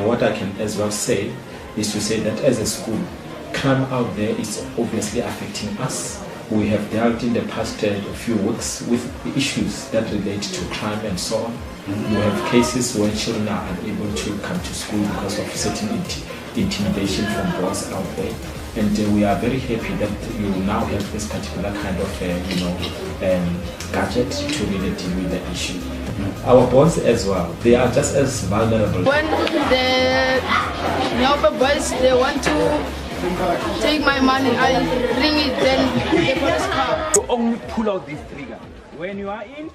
what I can as well say is to say that as a school, crime out there is obviously affecting us. We have dealt in the past few weeks with issues that relate to crime and so on. We have cases where children are unable to come to school because of certain intimidation from boys out there. And we are very happy that you now have this particular kind of, gadget to really deal with the issue. Our boys as well, they are just as vulnerable. When the Nyoba boys, they want to take my money, I bring it, then the police come. You only pull out this trigger when you are in.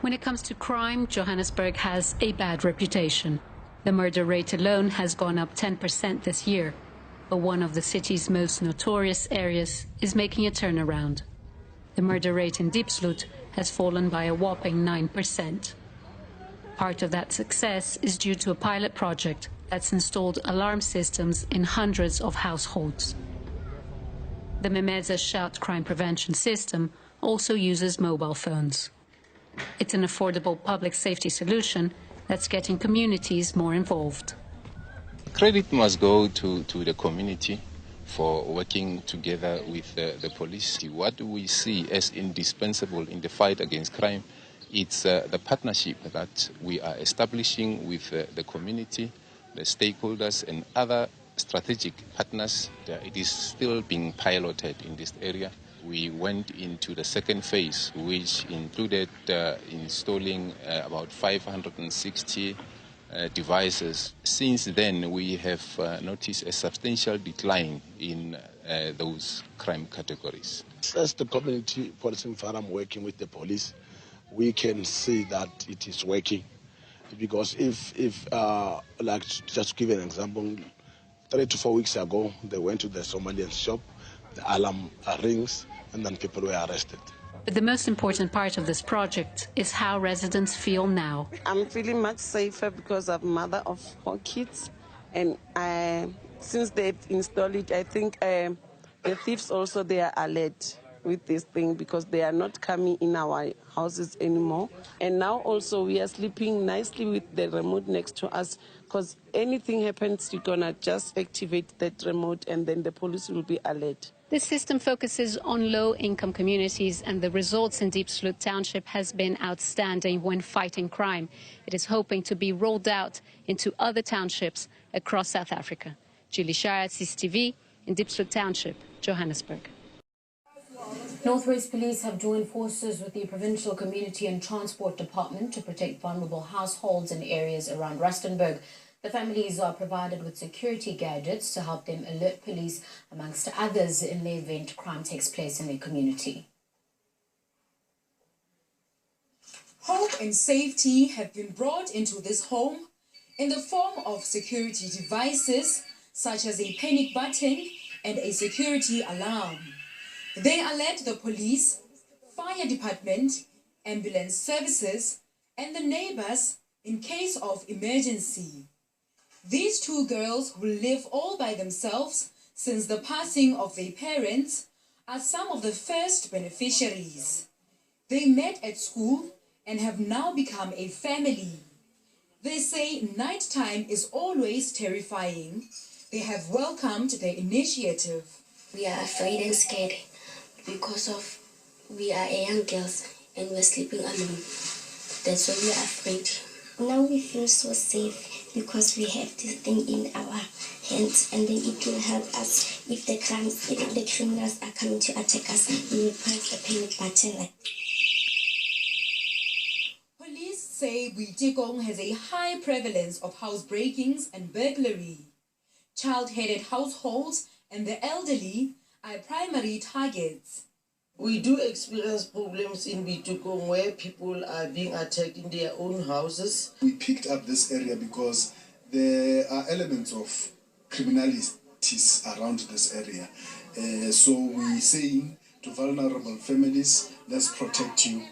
When it comes to crime, Johannesburg has a bad reputation. The murder rate alone has gone up 10% this year, but one of the city's most notorious areas is making a turnaround. The murder rate in Diepsloot has fallen by a whopping 9%. Part of that success is due to a pilot project that's installed alarm systems in hundreds of households. The Memeza shout crime prevention system also uses mobile phones. It's an affordable public safety solution that's getting communities more involved. Credit must go to the community for working together with the police. What we see as indispensable in the fight against crime, it's the partnership that we are establishing with the community, the stakeholders and other strategic partners. It is still being piloted in this area. We went into the second phase, which included installing about 560 devices. Since then, we have noticed a substantial decline in those crime categories. As the community policing forum working with the police, we can see that it is working. Because if like just to give an example, 3 to 4 weeks ago, they went to the Somalian shop, the alarm rings, and then people were arrested. But the most important part of this project is how residents feel now. I'm feeling much safer because I'm a mother of 4 kids, and since they've installed it, I think the thieves also, they are alert with this thing because they are not coming in our houses anymore. And now also we are sleeping nicely with the remote next to us because anything happens, you're gonna just activate that remote and then the police will be alert. This system focuses on low-income communities, and the results in Diepsloot Township has been outstanding when fighting crime. It is hoping to be rolled out into other townships across South Africa. Julie Shire, CCTV, in Diepsloot Township, Johannesburg. Northwest Police have joined forces with the Provincial Community and Transport Department to protect vulnerable households in areas around Rustenburg. The families are provided with security gadgets to help them alert police, amongst others, in the event crime takes place in their community. Hope and safety have been brought into this home in the form of security devices such as a panic button and a security alarm. They alert the police, fire department, ambulance services, and the neighbors in case of emergency. These 2 girls, who live all by themselves since the passing of their parents, are some of the first beneficiaries. They met at school and have now become a family. They say nighttime is always terrifying. They have welcomed the initiative. We are afraid and scared because of we are young girls and we're sleeping alone. That's why we are afraid. Now we feel so safe because we have this thing in our hands, and then it will help us if the criminals are coming to attack us. We will press the panic button. Police say Boitekong has a high prevalence of house breakings and burglary. Child-headed households and the elderly are primary targets. We do experience problems in Boitekong where people are being attacked in their own houses. We picked up this area because there are elements of criminalities around this area. So we're saying to vulnerable families, let's protect you.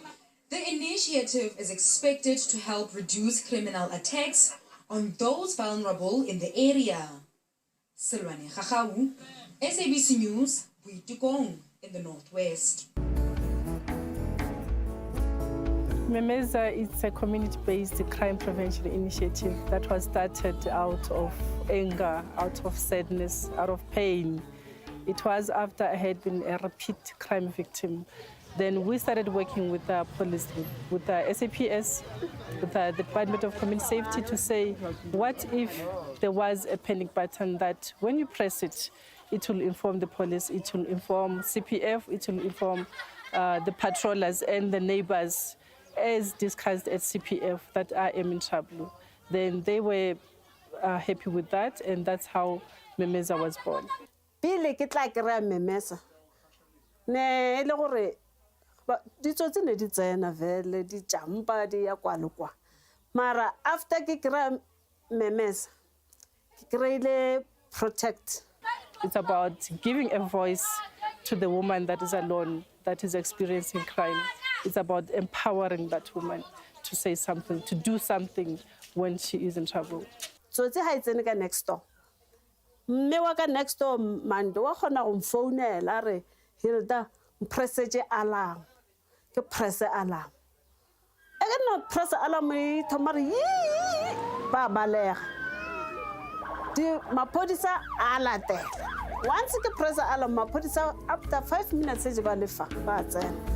The initiative is expected to help reduce criminal attacks on those vulnerable in the area. Silwane Khakau, SABC News, Boitekong in the Northwest. Memeza is a community-based crime prevention initiative that was started out of anger, out of sadness, out of pain. It was after I had been a repeat crime victim. Then we started working with the police, with the SAPS, with the Department of Community Safety to say, what if there was a panic button that when you press it, it will inform the police, it will inform CPF, it will inform the patrollers and the neighbors, as discussed at CPF, that I am in trouble. Then they were happy with that, and that's how Memeza was born. Pile ke tla kry Memeza ne le gore ditsotsi ne di tsena vele di jampa di ya kwa le kwa mara after ke kry Memeza ke kry protect. It's about giving a voice to the woman that is alone, that is experiencing crime. It's about empowering that woman to say something, to do something when she is in trouble. So it's a next door. Me wa ka next door mando wa khona go mfounela re Hilda press alarm. Ke press alarm. E ke no press alarm e thomare ba balega. Di mapodisa ala te. Once ke press alarm mapodisa after 5 minutes e ba lefa ba tsena.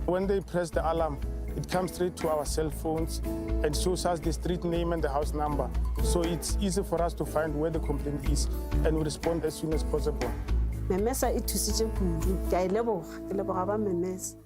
When they press the alarm, it comes straight to our cell phones and shows us the street name and the house number. So it's easy for us to find where the complaint is and we respond as soon as possible. Memeza e thusitse kudu. Ke a leboga ba Memeza.